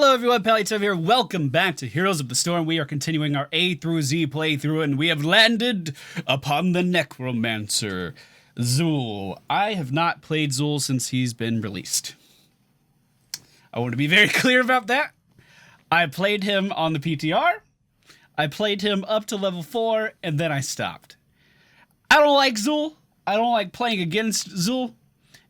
Hello everyone, Palitov here. Welcome back to Heroes of the Storm. We are continuing our A through Z playthrough, and we have landed upon the Necromancer, Zul. I have not played Zul since he's been released. I want to be very clear about that. I played him on the PTR, I played him up to level 4, and then I stopped. I don't like Zul. I don't like playing against Zul.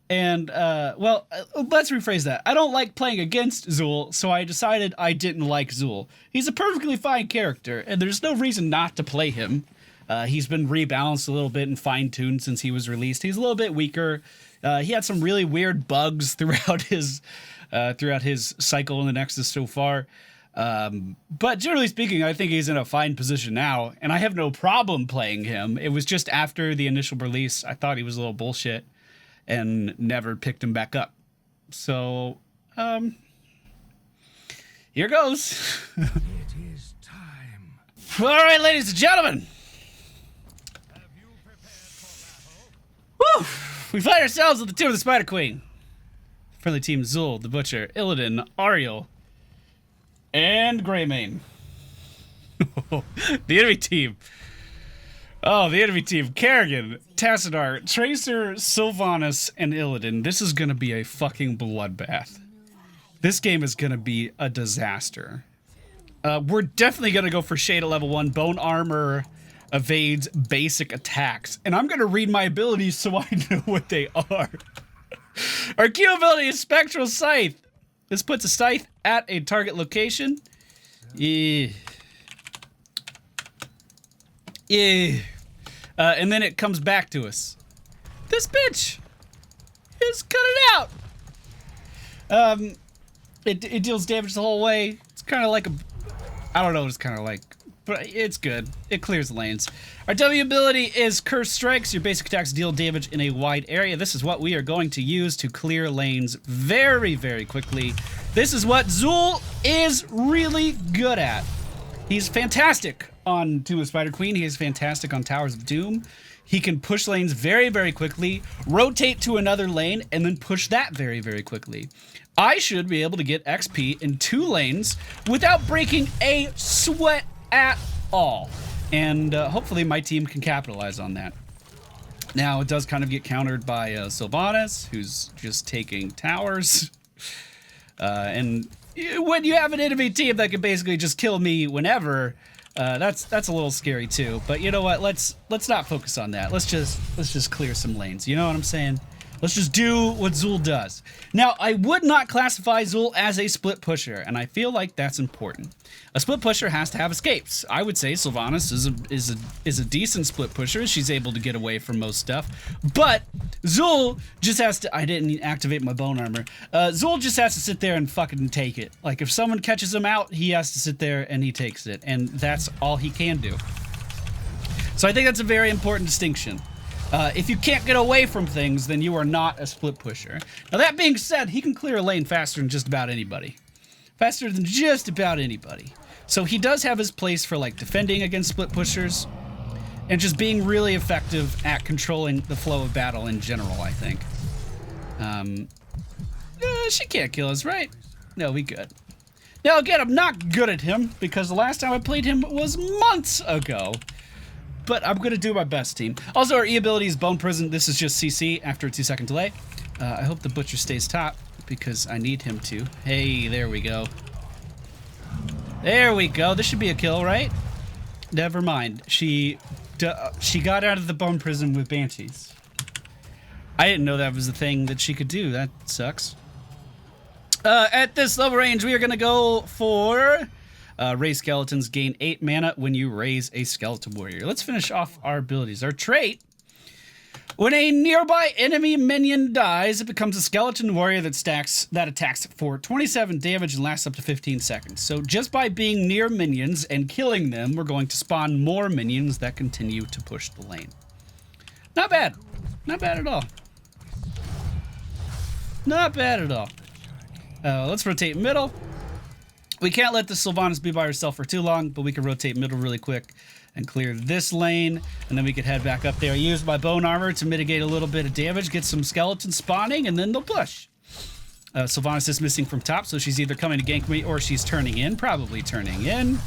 And, well, let's rephrase that. I don't like playing against Zul, so I decided I didn't like Zul. He's a perfectly fine character, and there's no reason not to play him. He's been rebalanced a little bit and fine-tuned since he was released. He's a little bit weaker. He had some really weird bugs throughout his cycle in the Nexus so far. But generally speaking, I think he's in a fine position now, and I have no problem playing him. It was just after the initial release, I thought he was a little bullshit. And never picked him back up. So, here goes. It is time. All right, ladies and gentlemen. Have you prepared for battle? Woo! We find ourselves at the Tomb of the Spider Queen. Friendly team Zul, the Butcher, Illidan, Ariel, and Greymane. The enemy team. Oh, the enemy team. Kerrigan, Tassadar, Tracer, Sylvanas, and Illidan. This is going to be a fucking bloodbath. This game is going to be a disaster. We're definitely going to go for Shade at level 1. Bone Armor evades basic attacks. And I'm going to read my abilities so I know what they are. Our Q ability is Spectral Scythe. This puts a scythe at a target location. Yeah. And then it comes back to us. This bitch is cut it out. It deals damage the whole way. It's kind of like I don't know what it's kind of like, but it's good. It clears the lanes. Our W ability is Curse Strikes. Your basic attacks deal damage in a wide area. This is what we are going to use to clear lanes very, very quickly. This is what Zul is really good at. He's fantastic on Tomb of the Spider Queen. He is fantastic on Towers of Doom. He can push lanes very, very quickly, rotate to another lane, and then push that very, very quickly. I should be able to get XP in 2 lanes without breaking a sweat at all. And hopefully my team can capitalize on that. Now, it does kind of get countered by Sylvanas, who's just taking towers. And when you have an enemy team that can basically just kill me whenever, that's a little scary too. But you know what? Let's not focus on that. Let's just clear some lanes. You know what I'm saying? Let's just do what Zul does. Now, I would not classify Zul as a split pusher, and I feel like that's important. A split pusher has to have escapes. I would say Sylvanas is a decent split pusher. She's able to get away from most stuff. But Zul just has to... I didn't activate my bone armor. Zul just has to sit there and fucking take it. Like, if someone catches him out, he has to sit there and he takes it. And that's all he can do. So I think that's a very important distinction. If you can't get away from things, then you are not a split pusher. Now, that being said, he can clear a lane faster than just about anybody. Faster than just about anybody. So he does have his place for, like, defending against split pushers and just being really effective at controlling the flow of battle in general, I think. She can't kill us, right? No, we good. Now, again, I'm not good at him because the last time I played him was months ago. But I'm going to do my best, team. Also, our E ability is Bone Prison. This is just CC after a 2-second delay. I hope the Butcher stays top because I need him to. Hey, there we go. There we go. This should be a kill, right? Never mind. She got out of the Bone Prison with Banshees. I didn't know that was a thing that she could do. That sucks. At this level range, we are going to go for... raise skeletons, gain 8 mana when you raise a skeleton warrior. Let's finish off our abilities. Our trait: when a nearby enemy minion dies, it becomes a skeleton warrior that attacks for 27 damage and lasts up to 15 seconds. So just by being near minions and killing them, we're going to spawn more minions that continue to push the lane. Not bad. Not bad at all. Not bad at all. Let's rotate middle. We can't let the Sylvanas be by herself for too long, but we can rotate middle really quick and clear this lane, and then we could head back up there. I used my bone armor to mitigate a little bit of damage, get some skeletons spawning, and then they'll push. Sylvanas is missing from top, so she's either coming to gank me or she's turning in. Probably turning in.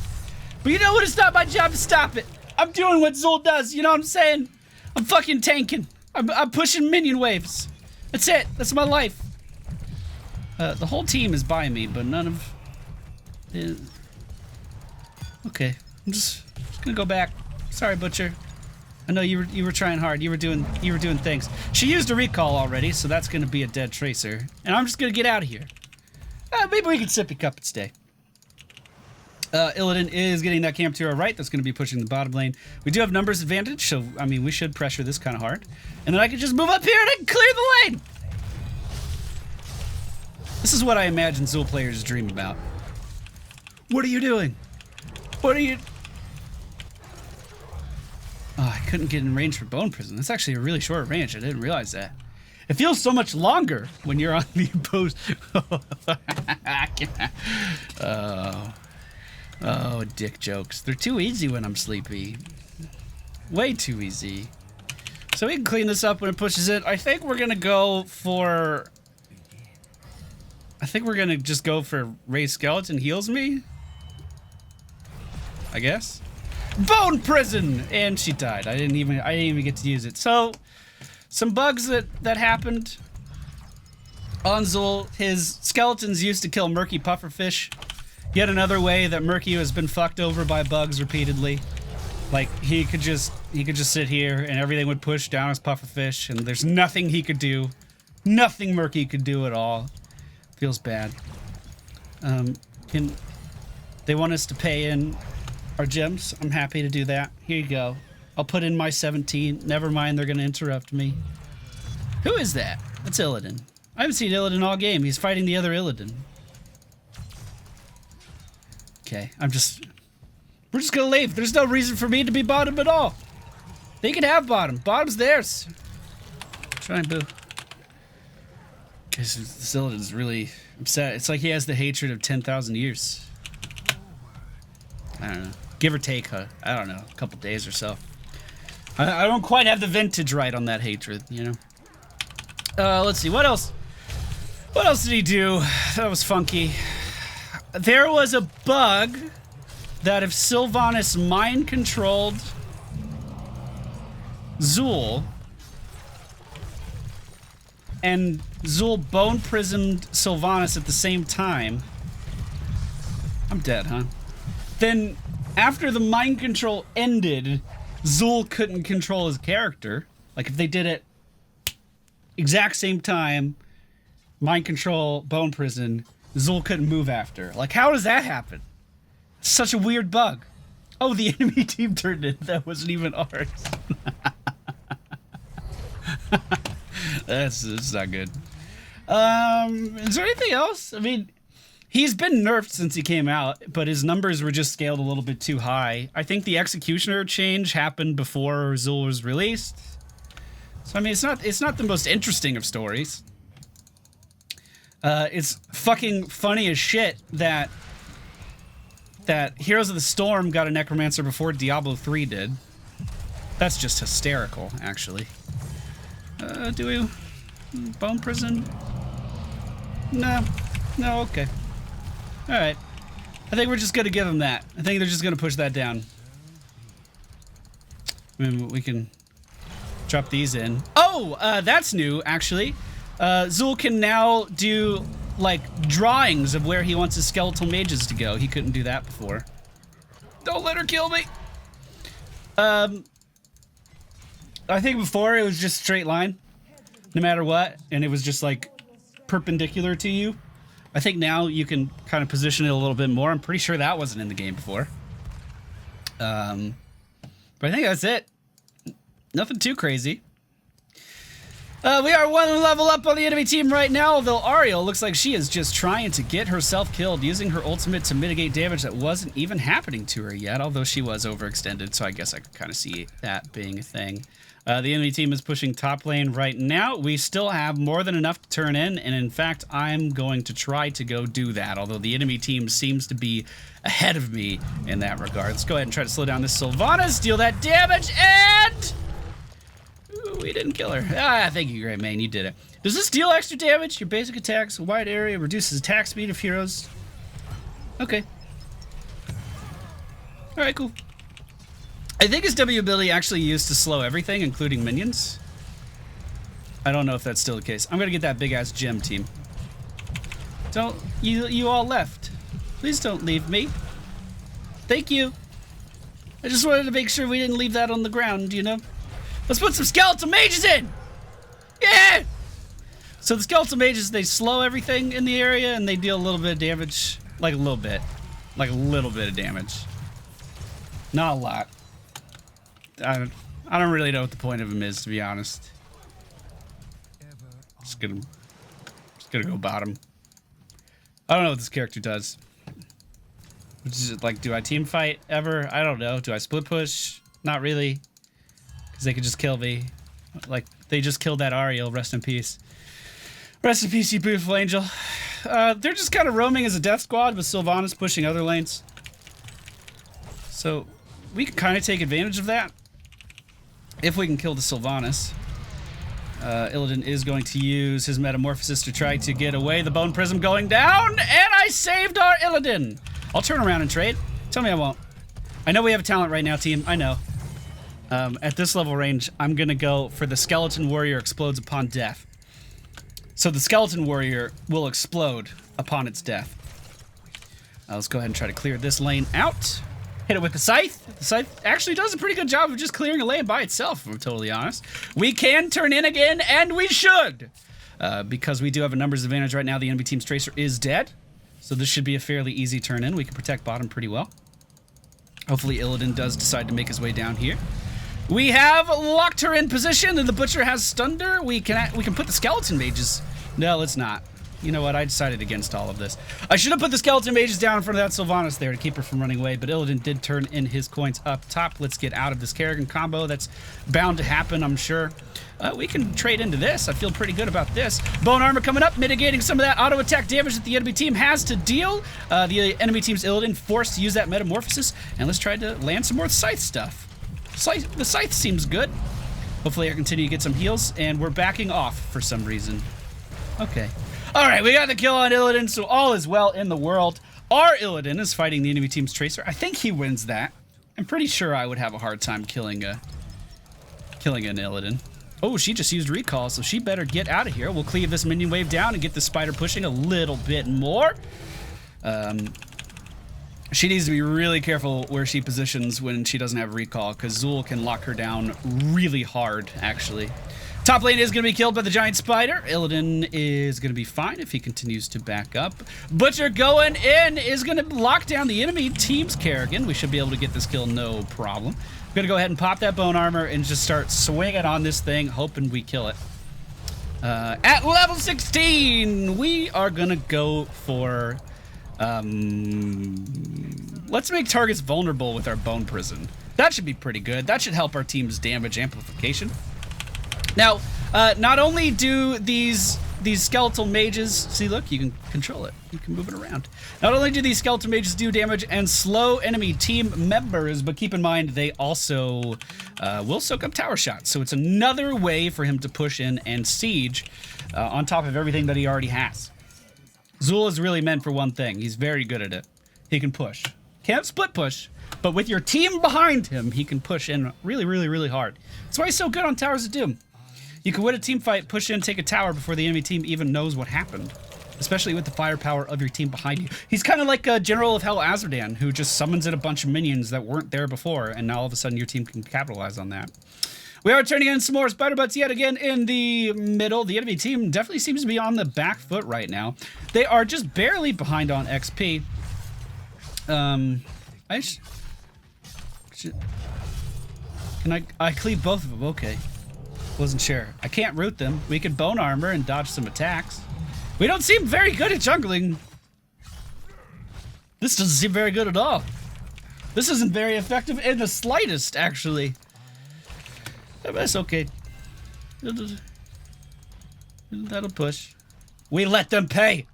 But you know what? It's not my job to stop it. I'm doing what Zul does. You know what I'm saying? I'm fucking tanking. I'm pushing minion waves. That's it. That's my life. The whole team is by me, but none of... Okay. I'm just gonna go back. Sorry, Butcher. I know you were trying hard. You were doing things. She used a recall already, so that's gonna be a dead tracer. And I'm just gonna get out of here. Maybe we can sippy cup and stay. Illidan is getting that camp to our right. That's gonna be pushing the bottom lane. We do have numbers advantage, so I mean we should pressure this kind of hard. And then I can just move up here and I can clear the lane. This is what I imagine Zul players dream about. What are you doing? What are you... Oh, I couldn't get in range for Bone Prison. That's actually a really short range. I didn't realize that. It feels so much longer when you're on the opposed... Oh, dick jokes. They're too easy when I'm sleepy. Way too easy. So we can clean this up when it pushes it. I think we're gonna go for... I think we're gonna just go for Ray Skeleton heals me. I guess. Bone Prison! And she died. I didn't even get to use it. So, some bugs that happened on Zul. His skeletons used to kill murky pufferfish. Yet another way that Murky has been fucked over by bugs repeatedly. Like he could just sit here and everything would push down his pufferfish and there's nothing he could do. Nothing Murky could do at all. Feels bad. They want us to pay in our gems. I'm happy to do that. Here you go. I'll put in my 17. Never mind, they're gonna interrupt me. Who is that? That's Illidan. I haven't seen Illidan all game. He's fighting the other Illidan. Okay, we're just gonna leave. There's no reason for me to be bottom at all. They can have bottom. Bottom's theirs. Try and boo. Because this Illidan's really upset. It's like he has the hatred of 10,000 years. I don't know. Give or take, I don't know, a couple days or so. I don't quite have the vintage right on that hatred, you know? Let's see, what else? What else did he do? That was funky. There was a bug that if Sylvanas mind-controlled Zul and Zul bone-prisoned Sylvanas at the same time... I'm dead, huh? Then, after the mind control ended, Zul couldn't control his character. Like, if they did it exact same time, mind control, bone prison, Zul couldn't move after. Like, how does that happen? It's such a weird bug. Oh, the enemy team turned it. That wasn't even ours. That's not good. Is there anything else? I mean... He's been nerfed since he came out, but his numbers were just scaled a little bit too high. I think the Executioner change happened before Zul was released. So I mean, it's not the most interesting of stories. It's fucking funny as shit that Heroes of the Storm got a Necromancer before Diablo 3 did. That's just hysterical, actually. Do we... Bone Prison? No, okay. Alright. I think we're just gonna give them that. I think they're just gonna push that down. I mean, we can drop these in. Oh! That's new, actually. Zul can now do, like, drawings of where he wants his skeletal mages to go. He couldn't do that before. Don't let her kill me! I think before it was just straight line. No matter what. And it was just, like, perpendicular to you. I think now you can kind of position it a little bit more. I'm pretty sure that wasn't in the game before. But I think that's it. Nothing too crazy. We are one level up on the enemy team right now, although Ariel looks like she is just trying to get herself killed, using her ultimate to mitigate damage that wasn't even happening to her yet, although she was overextended, so I guess I could kind of see that being a thing. The enemy team is pushing top lane right now. We still have more than enough to turn in, and in fact, I'm going to try to go do that, although the enemy team seems to be ahead of me in that regard. Let's go ahead and try to slow down this Sylvanas, deal that damage, and... Ooh, we didn't kill her. Ah, thank you, Great Mane. You did it. Does this deal extra damage? Your basic attacks, wide area, reduces attack speed of heroes. Okay. Alright, cool. I think his W ability actually used to slow everything, including minions. I don't know if that's still the case. I'm gonna get that big-ass gem, team. Don't... You all left. Please don't leave me. Thank you. I just wanted to make sure we didn't leave that on the ground, you know? Let's put some skeletal mages in! Yeah! So the skeletal mages, they slow everything in the area and they deal a little bit of damage. Like a little bit. Like a little bit of damage. Not a lot. I don't really know what the point of him is, to be honest. Just gonna go bottom. I don't know what this character does. Is it like, do I team fight ever? I don't know. Do I split push? Not really. Because they could just kill me. Like, they just killed that Ariel. Rest in peace. Rest in peace, you beautiful angel. They're just kind of roaming as a death squad with Sylvanas pushing other lanes. So, we can kind of take advantage of that. If we can kill the Sylvanas. Illidan is going to use his Metamorphosis to try to get away. The Bone Prism going down, and I saved our Illidan. I'll turn around and trade. Tell me I won't. I know we have a talent right now, team. I know. At this level range, I'm going to go for the Skeleton Warrior explodes upon death. So the Skeleton Warrior will explode upon its death. Let's go ahead and try to clear this lane out. Hit it with the Scythe. The Scythe actually does a pretty good job of just clearing a lane by itself, if I'm totally honest. We can turn in again, and we should! Because we do have a numbers advantage right now, the enemy team's Tracer is dead. So this should be a fairly easy turn in. We can protect bottom pretty well. Hopefully Illidan does decide to make his way down here. We have locked her in position, and the Butcher has stunned her. We can put the Skeleton Mages. No, let's not. You know what? I decided against all of this. I should have put the Skeleton Mages down in front of that Sylvanas there to keep her from running away, but Illidan did turn in his coins up top. Let's get out of this Kerrigan combo. That's bound to happen, I'm sure. We can trade into this. I feel pretty good about this. Bone Armor coming up, mitigating some of that auto attack damage that the enemy team has to deal. The enemy team's Illidan forced to use that Metamorphosis, and let's try to land some more Scythe stuff. The Scythe seems good. Hopefully I continue to get some heals, and we're backing off for some reason. Okay. Alright, we got the kill on Illidan, so all is well in the world. Our Illidan is fighting the enemy team's Tracer. I think he wins that. I'm pretty sure I would have a hard time killing an Illidan. Oh, she just used recall, so she better get out of here. We'll cleave this minion wave down and get the spider pushing a little bit more. She needs to be really careful where she positions when she doesn't have recall, because Zul can lock her down really hard, actually. Top lane is going to be killed by the giant spider. Illidan is going to be fine if he continues to back up. Butcher going in is going to lock down the enemy team's Kerrigan. We should be able to get this kill no problem. I'm going to go ahead and pop that bone armor and just start swinging on this thing, hoping we kill it. At level 16, we are going to go for... let's make targets vulnerable with our Bone Prison. That should be pretty good. That should help our team's damage amplification. Now, not only do these skeletal mages, see, look, you can control it. You can move it around. Not only do these skeletal mages do damage and slow enemy team members, but keep in mind they also will soak up tower shots. So it's another way for him to push in and siege on top of everything that he already has. Zul is really meant for one thing. He's very good at it. He can push. Can't split push, but with your team behind him, he can push in really, really, really hard. That's why he's so good on Towers of Doom. You can win a team fight, push in, take a tower before the enemy team even knows what happened. Especially with the firepower of your team behind you. He's kind of like a General of Hell Azardan, who just summons in a bunch of minions that weren't there before, and now all of a sudden your team can capitalize on that. We are turning in some more spider butts yet again in the middle. The enemy team definitely seems to be on the back foot right now. They are just barely behind on XP. Can I cleave both of them? Okay. Wasn't sure. I can't root them. We could bone armor and dodge some attacks. We don't seem very good at jungling. This doesn't seem very good at all. This isn't very effective in the slightest, actually. That's okay. That'll push. We let them pay.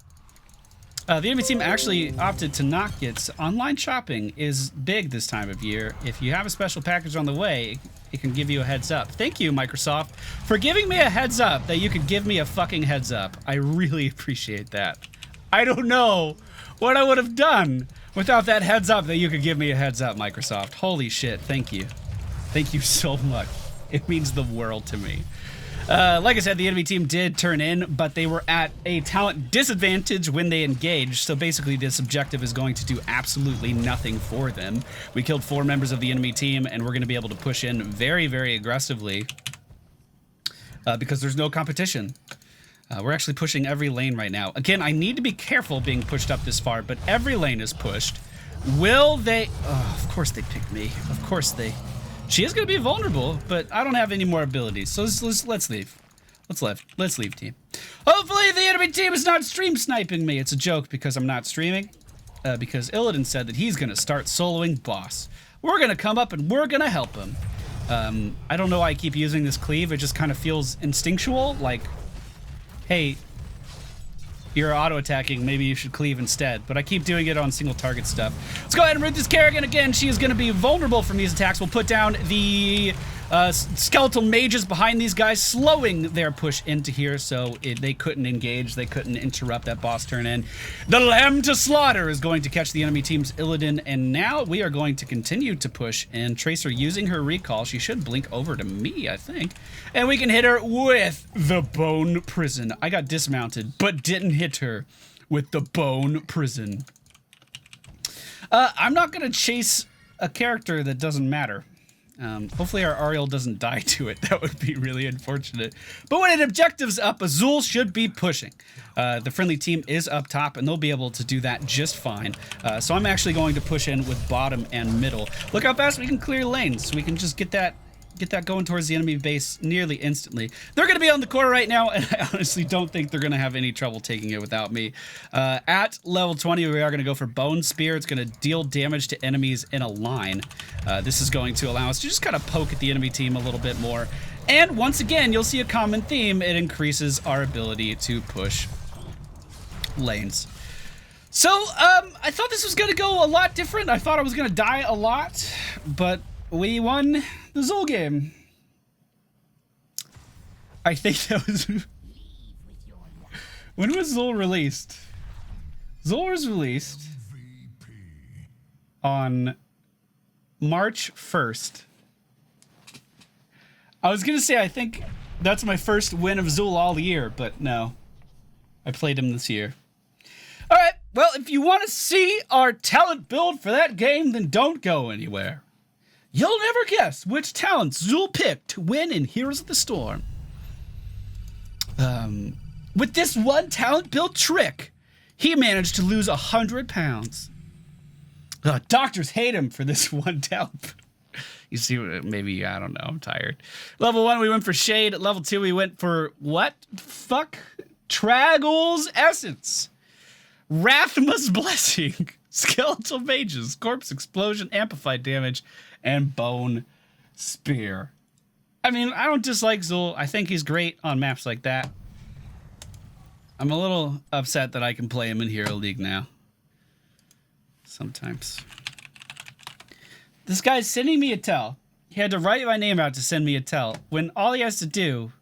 The enemy team actually opted to not get online shopping is big this time of year. If you have a special package on the way, It can give you a heads up. Thank you, Microsoft, for giving me a heads up that you could give me a fucking heads up. I really appreciate that. I don't know what I would have done without that heads up that you could give me a heads up, Microsoft. Holy shit, thank you. Thank you so much. It means the world to me. Like I said, the enemy team did turn in, but they were at a talent disadvantage when they engaged, so basically this objective is going to do absolutely nothing for them. We killed 4 members of the enemy team, and we're going to be able to push in very, very aggressively because there's no competition. We're actually pushing every lane right now. Again, I need to be careful being pushed up this far, but every lane is pushed. Will they... Oh, of course they picked me. Of course they... She is going to be vulnerable, but I don't have any more abilities, so let's leave. Let's leave, team. Hopefully the enemy team is not stream sniping me. It's a joke because I'm not streaming, because Illidan said that he's going to start soloing boss. We're going to come up and we're going to help him. I don't know why I keep using this cleave. It just kind of feels instinctual, like, hey, you're auto-attacking, maybe you should cleave instead. But I keep doing it on single target stuff. Let's go ahead and root this Kerrigan again. She is going to be vulnerable from these attacks. We'll put down the skeletal mages behind these guys, slowing their push into here so they couldn't engage. They couldn't interrupt that boss turn in. The Lamb to Slaughter is going to catch the enemy team's Illidan. And now we are going to continue to push. And Tracer using her recall. She should blink over to me, I think. And we can hit her with the Bone Prison. I got dismounted, but didn't hit her with the Bone Prison. I'm not going to chase a character that doesn't matter. Hopefully our Ariel doesn't die to it. That would be really unfortunate. But when an objective's up, Azul should be pushing. The friendly team is up top, and they'll be able to do that just fine. So I'm actually going to push in with bottom and middle. Look how fast we can clear lanes. We can just get that going towards the enemy base nearly instantly. They're going to be on the core right now, and I honestly don't think they're going to have any trouble taking it without me. At level 20, we are going to go for Bone Spear. It's going to deal damage to enemies in a line. This is going to allow us to just kind of poke at the enemy team a little bit more. And once again, you'll see a common theme. It increases our ability to push lanes. So, I thought this was going to go a lot different. I thought I was going to die a lot, but we won the Zul game. I think that was... When was Zul released? Zul was released on March 1st. I was gonna say I think that's my first win of Zul all year, but no. I played him this year. Alright, well, if you want to see our talent build for that game, then don't go anywhere. You'll never guess which talents Zul picked to win in Heroes of the Storm. With this one talent build trick, he managed to lose 100 pounds. Doctors hate him for this one talent. You see, maybe, I don't know, I'm tired. Level 1, we went for Shade. At level 2, we went for what? Fuck? Traggle's Essence. Rathma's Blessing. Skeletal Mages. Corpse Explosion. Amplified Damage. And Bone Spear. I mean, I don't dislike Zul. I think he's great on maps like that. I'm a little upset that I can play him in Hero League now. Sometimes. This guy's sending me a tell. He had to write my name out to send me a tell, when all he has to do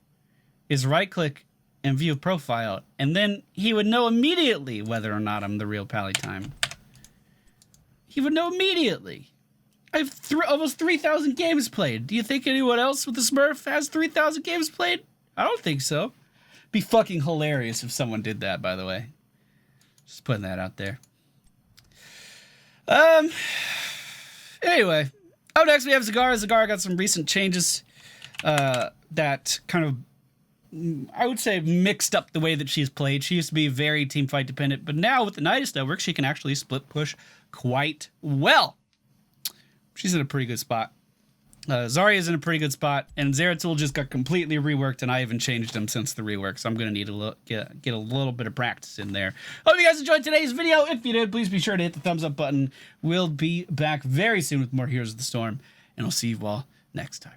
is right-click and view profile, and then he would know immediately whether or not I'm the real Palytime. He would know immediately. I have almost 3,000 games played. Do you think anyone else with the Smurf has 3,000 games played? I don't think so. Be fucking hilarious if someone did that, by the way. Just putting that out there. Anyway, up next we have Zagar. Zagar got some recent changes that kind of, I would say, mixed up the way that she's played. She used to be very teamfight dependent, but now with the Nidus Network, she can actually split push quite well. She's in a pretty good spot. Zarya's in a pretty good spot, and Zeratul just got completely reworked, and I haven't changed him since the rework, so I'm going to need to get a little bit of practice in there. Hope you guys enjoyed today's video. If you did, please be sure to hit the thumbs up button. We'll be back very soon with more Heroes of the Storm, and I'll see you all next time.